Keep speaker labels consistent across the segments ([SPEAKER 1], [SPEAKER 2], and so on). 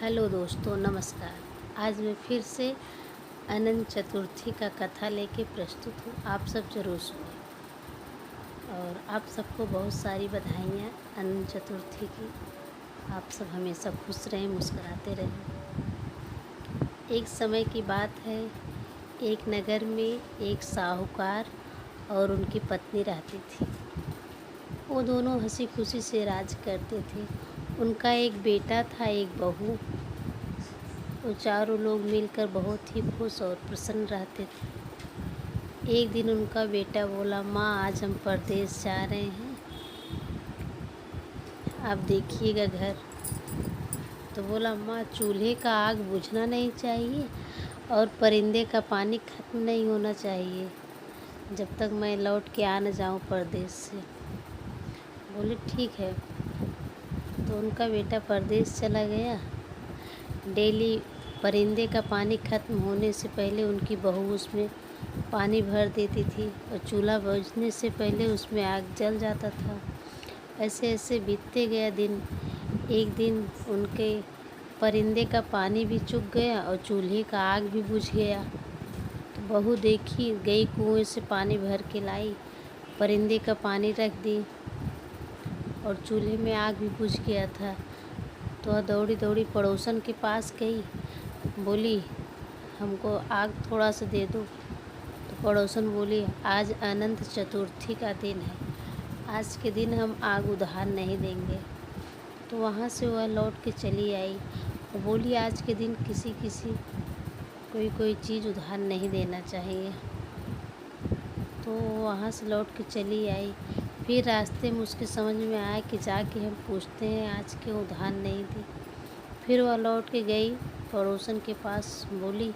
[SPEAKER 1] Hello दोस्तों, नमस्कार। आज मैं फिर से अनंत चतुर्थी का कथा लेके प्रस्तुत हूँ। आप सब ज़रूर सुनें और आप सबको बहुत सारी बधाइयाँ अनंत चतुर्थी की। आप सब हमेशा खुश रहें, मुस्कुराते रहें। एक समय की बात है, एक नगर में एक साहूकार और उनकी पत्नी रहती थी। वो दोनों हंसी खुशी से राज करते थे। उनका एक बेटा था, एक बहू। वो चारों लोग मिलकर बहुत ही खुश और प्रसन्न रहते थे। एक दिन उनका बेटा बोला, माँ आज हम परदेश जा रहे हैं, आप देखिएगा घर। तो बोला, माँ चूल्हे का आग बुझना नहीं चाहिए और परिंदे का पानी खत्म नहीं होना चाहिए जब तक मैं लौट के आ न जाऊँ परदेश से। बोले ठीक है। तो उनका बेटा परदेश चला गया। डेली परिंदे का पानी ख़त्म होने से पहले उनकी बहू उसमें पानी भर देती थी और चूल्हा बुझने से पहले उसमें आग जल जाता था। ऐसे ऐसे बीतते गया दिन। एक दिन उनके परिंदे का पानी भी चुक गया और चूल्हे का आग भी बुझ गया। तो बहू देखी, गई कुएं से पानी भर के लाई, परिंदे का पानी रख दी और चूल्हे में आग भी बुझ गया था। तो वह दौड़ी दौड़ी पड़ोसन के पास गई, बोली हमको आग थोड़ा सा दे दो। तो पड़ोसन बोली, आज अनंत चतुर्थी का दिन है, आज के दिन हम आग उधार नहीं देंगे। तो वहाँ से वह लौट के चली आई और बोली, आज के दिन किसी किसी कोई चीज़ उधार नहीं देना चाहिए। तो वहाँ से लौट के चली आई। फिर रास्ते में उसके समझ में आया कि जाके हम पूछते हैं आज क्यों उधार नहीं दी। फिर वह लौट के गई पड़ोसन के पास, बोली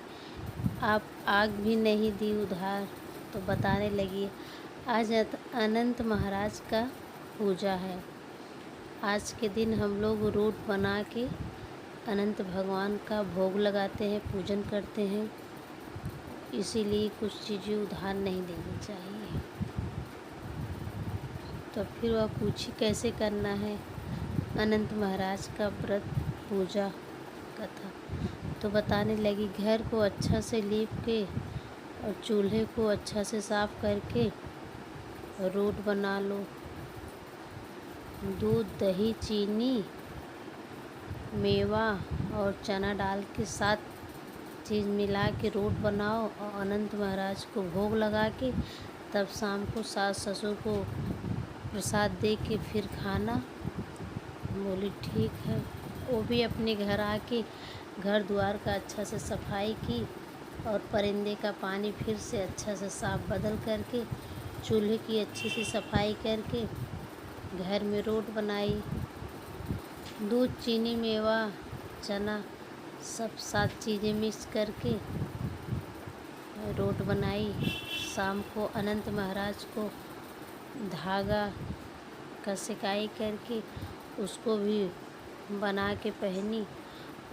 [SPEAKER 1] आप आग भी नहीं दी उधार। तो बताने लगी, आज अनंत महाराज का पूजा है, आज के दिन हम लोग रोट बना के अनंत भगवान का भोग लगाते हैं, पूजन करते हैं, इसीलिए कुछ चीज़ें उधार नहीं देनी चाहिए। तो फिर वह पूछी कैसे करना है अनंत महाराज का व्रत पूजा कथा। तो बताने लगी, घर को अच्छा से लीप के और चूल्हे को अच्छा से साफ़ करके रोट बना लो। दूध, दही, चीनी, मेवा और चना डाल के 7 चीज़ मिला के रोट बनाओ और अनंत महाराज को भोग लगा के तब शाम को सास ससुर को प्रसाद दे के फिर खाना। बोली ठीक है। वो भी अपने घर आके घर द्वार का अच्छा से सफाई की और परिंदे का पानी फिर से अच्छा से साफ बदल करके चूल्हे की अच्छी सी सफाई करके घर में रोट बनाई। दूध, चीनी, मेवा, चना सब 7 चीज़ें मिक्स करके रोट बनाई। शाम को अनंत महाराज को धागा का सिकाई करके उसको भी बना के पहनी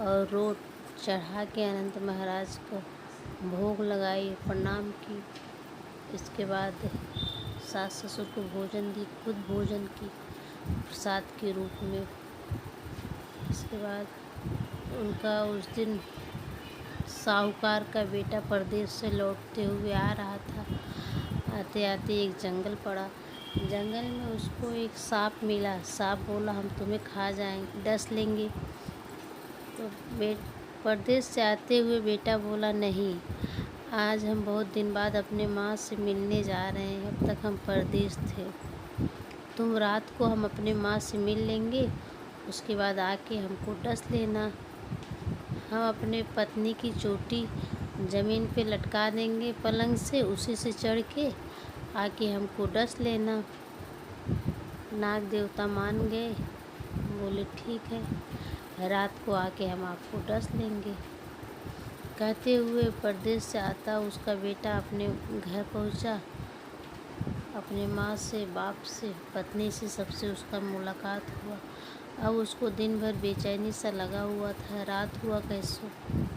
[SPEAKER 1] और रोट चढ़ा के अनंत महाराज को भोग लगाई, प्रणाम की। इसके बाद सास ससुर को भोजन दी, खुद भोजन की प्रसाद के रूप में। इसके बाद उनका उस दिन साहूकार का बेटा परदेश से लौटते हुए आ रहा था। आते आते एक जंगल पड़ा। जंगल में उसको एक सांप मिला। सांप बोला, हम तुम्हें खा जाएंगे, डस लेंगे। तो परदेश से आते हुए बेटा बोला, नहीं, आज हम बहुत दिन बाद अपने माँ से मिलने जा रहे हैं, अब तक हम परदेश थे। तुम रात को हम अपने माँ से मिल लेंगे, उसके बाद आके हमको डस लेना। हम अपने पत्नी की चोटी ज़मीन पे लटका देंगे पलंग से, उसी से चढ़ के आके हमको डस लेना। नाग देवता मान गए, बोले ठीक है, रात को आके हम आपको डस लेंगे। कहते हुए परदेश से आता उसका बेटा अपने घर पहुंचा। अपने माँ से, बाप से, पत्नी से, सबसे उसका मुलाकात हुआ। अब उसको दिन भर बेचैनी सा लगा हुआ था, रात हुआ कैसे।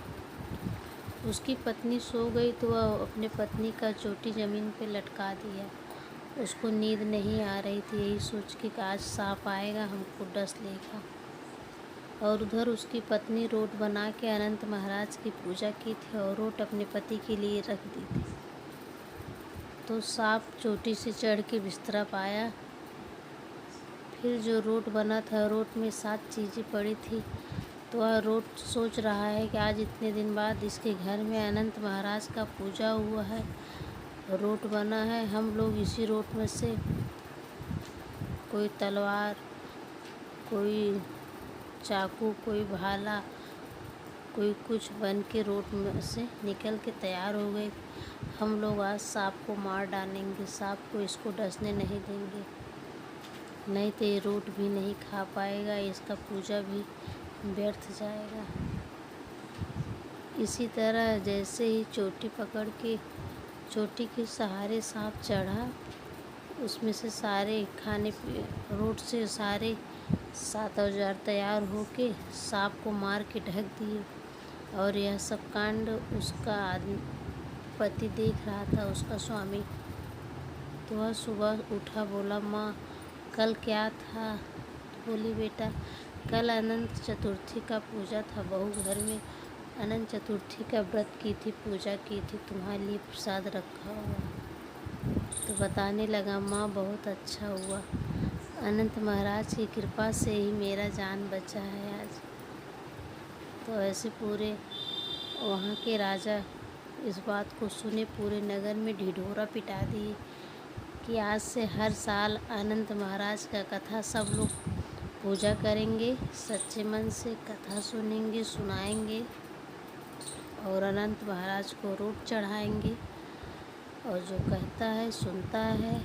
[SPEAKER 1] उसकी पत्नी सो गई तो वह अपने पत्नी का चोटी ज़मीन पे लटका दिया। उसको नींद नहीं आ रही थी, यही सोच के कि आज सांप आएगा हमको डस लेगा। और उधर उसकी पत्नी रोट बना के अनंत महाराज की पूजा की थी और रोट अपने पति के लिए रख दी थी। तो सांप चोटी से चढ़ के बिस्तरा पाया। फिर जो रोट बना था, रोट में 7 चीज़ें पड़ी थी। तो वह रोट सोच रहा है कि आज इतने दिन बाद इसके घर में अनंत महाराज का पूजा हुआ है, रोट बना है, हम लोग इसी रोट में से कोई तलवार, कोई चाकू, कोई भाला, कोई कुछ बन के रोट में से निकल के तैयार हो गए। हम लोग आज सांप को मार डालेंगे, सांप को इसको डसने नहीं देंगे, नहीं तो ये रोट भी नहीं खा पाएगा, इसका पूजा भी व्यर्थ जाएगा। इसी तरह जैसे ही चोटी पकड़ के चोटी के सहारे सांप चढ़ा, उसमें से सारे खाने रोट से सारे 7 औजार तैयार होके सांप को मार के ढक दिए। और यह सब कांड उसका पति देख रहा था, उसका स्वामी। तो वह सुबह उठा, बोला माँ कल क्या था? बोली बेटा कल अनंत चतुर्थी का पूजा था, बहू घर में अनंत चतुर्थी का व्रत की थी, पूजा की थी, तुम्हारे लिए प्रसाद रखा हुआ। तो बताने लगा माँ बहुत अच्छा हुआ, अनंत महाराज की कृपा से ही मेरा जान बचा है आज। तो ऐसे पूरे वहाँ के राजा इस बात को सुने, पूरे नगर में ढिढोरा पिटा दिए कि आज से हर साल अनंत महाराज का कथा सब लोग पूजा करेंगे, सच्चे मन से कथा सुनेंगे, सुनाएंगे और अनंत महाराज को रोट चढ़ाएंगे। और जो कहता है सुनता है